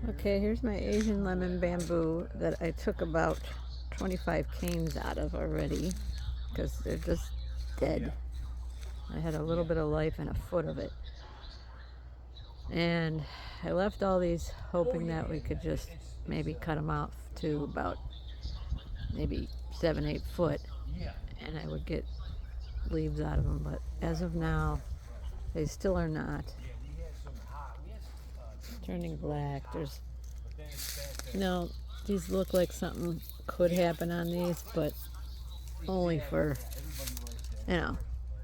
Okay, here's my Asian lemon bamboo that I took about 25 canes out of already because they're just dead. I had a little bit of life in a foot of it. And I left all these hoping that we could just maybe cut them off to about maybe 7, 8 foot and I would get leaves out of them. But as of now, they still are not turning black. There's, you know, these look like something could happen on these, but only for, you know,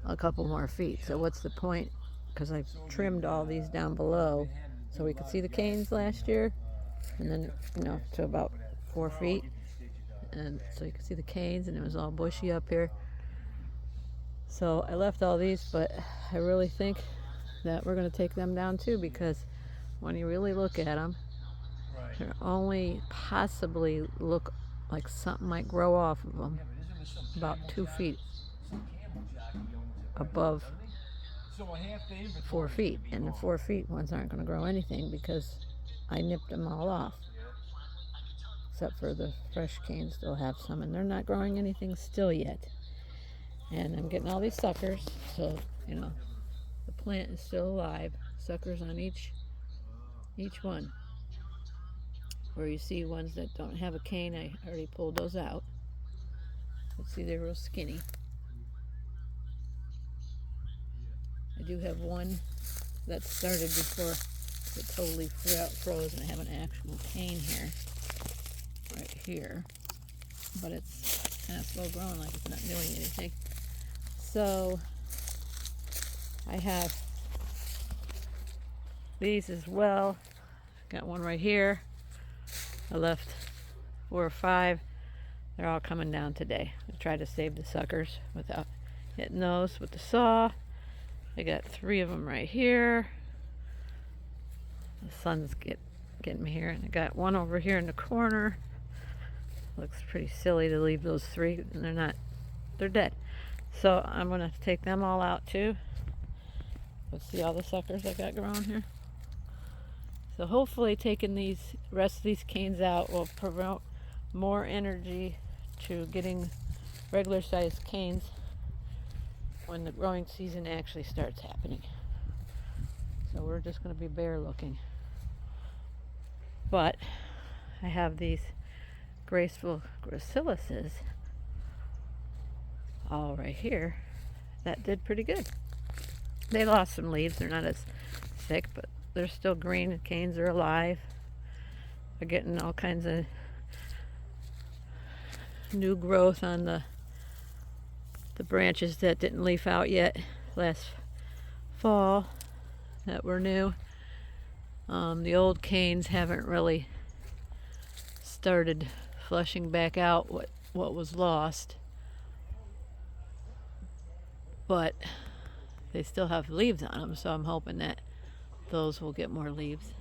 a couple more feet. So what's the point? Because I've trimmed all these down below so we could see the canes last year, and then, you know, to about 4 feet, and so you could see the canes, and it was all bushy up here. So I left all these, but I really think that we're going to take them down too, because when you really look at them, they only possibly look like something might grow off of them about 2 feet above 4 feet, and the 4 feet ones aren't going to grow anything because I nipped them all off, except for the fresh canes still have some, and they're not growing anything still yet. And I'm getting all these suckers, so you know the plant is still alive. Suckers on each one. Where you see ones that don't have a cane, I already pulled those out. Let's see, they're real skinny. I do have one that started before it totally froze, and I have an actual cane here, right here, but it's kind of slow growing, like it's not doing anything. So I have these as well. Got one right here. I left 4 or 5. They're all coming down today. I tried to save the suckers without hitting those with the saw. I got 3 of them right here. The sun's getting me here. And I got one over here in the corner. Looks pretty silly to leave those 3, and they're not. They're dead. So I'm going to take them all out too. Let's see all the suckers I got growing here. So hopefully taking these rest of these canes out will promote more energy to getting regular sized canes when the growing season actually starts happening. So we're just going to be bare looking. But I have these graceful gracilises all right here that did pretty good. They lost some leaves. They're not as thick, but they're still green. The canes are alive. They're getting all kinds of new growth on the branches that didn't leaf out yet last fall that were new. The old canes haven't really started flushing back out what was lost, but they still have leaves on them, so I'm hoping that those will get more leaves.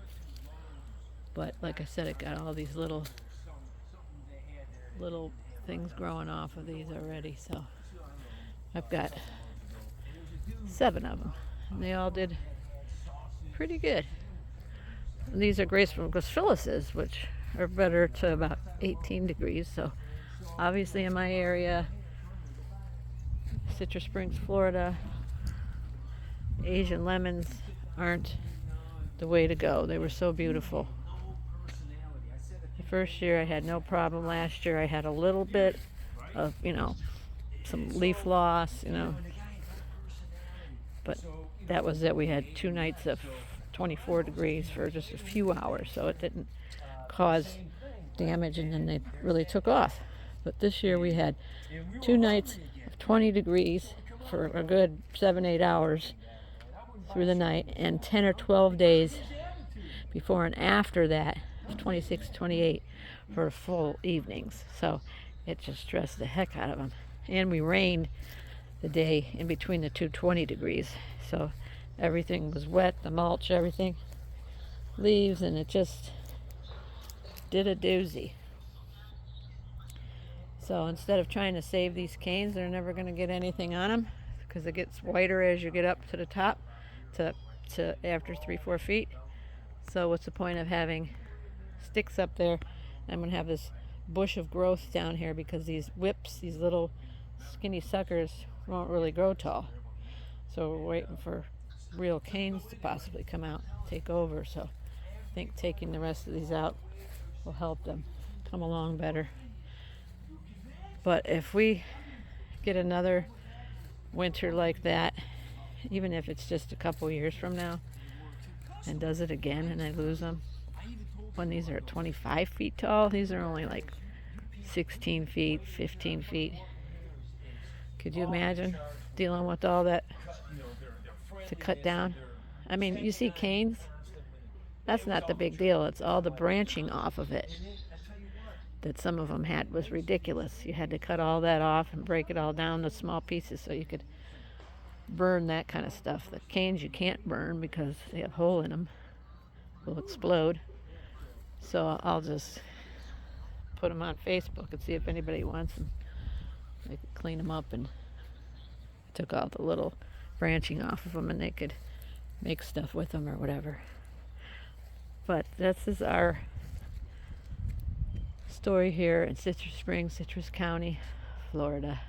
But like I said, it got all these little things growing off of these already, so I've got 7 of them, and they all did pretty good. And these are graceful gracilises, which are better to about 18 degrees. So obviously in my area, Citrus Springs, Florida, Asian lemons aren't the way to go. They were so beautiful. The first year I had no problem. Last year I had a little bit of, some leaf loss, but that was it. We had 2 nights of 24 degrees for just a few hours, so it didn't cause damage, and then they really took off. But this year we had 2 nights of 20 degrees for a good 7, 8 hours through the night, and 10 or 12 days before and after that, 26, 28 for full evenings. So it just stressed the heck out of them. And we rained the day in between the 2 20 degrees. So everything was wet, the mulch, everything, leaves, and it just did a doozy. So instead of trying to save these canes, they're never going to get anything on them because it gets whiter as you get up to the top, to after 3, 4 feet. So what's the point of having sticks up there. I'm going to have this bush of growth down here because these whips, these little skinny suckers, won't really grow tall. So we're waiting for real canes to possibly come out and take over. So I think taking the rest of these out will help them come along better. But if we get another winter like that, even if it's just a couple years from now, and does it again and I lose them, when these are 25 feet tall, these are only like 16 feet, 15 feet. Could you imagine dealing with all that to cut down? I mean, you see canes, that's not the big deal. It's all the branching off of it that some of them had was ridiculous. You had to cut all that off and break it all down to small pieces so you could burn that kind of stuff. The canes you can't burn because they have a hole in them. Will explode. So I'll just put them on Facebook and see if anybody wants them. They could clean them up, and took all the little branching off of them, and they could make stuff with them or whatever. But this is our story here in Citrus Springs, Citrus County, Florida.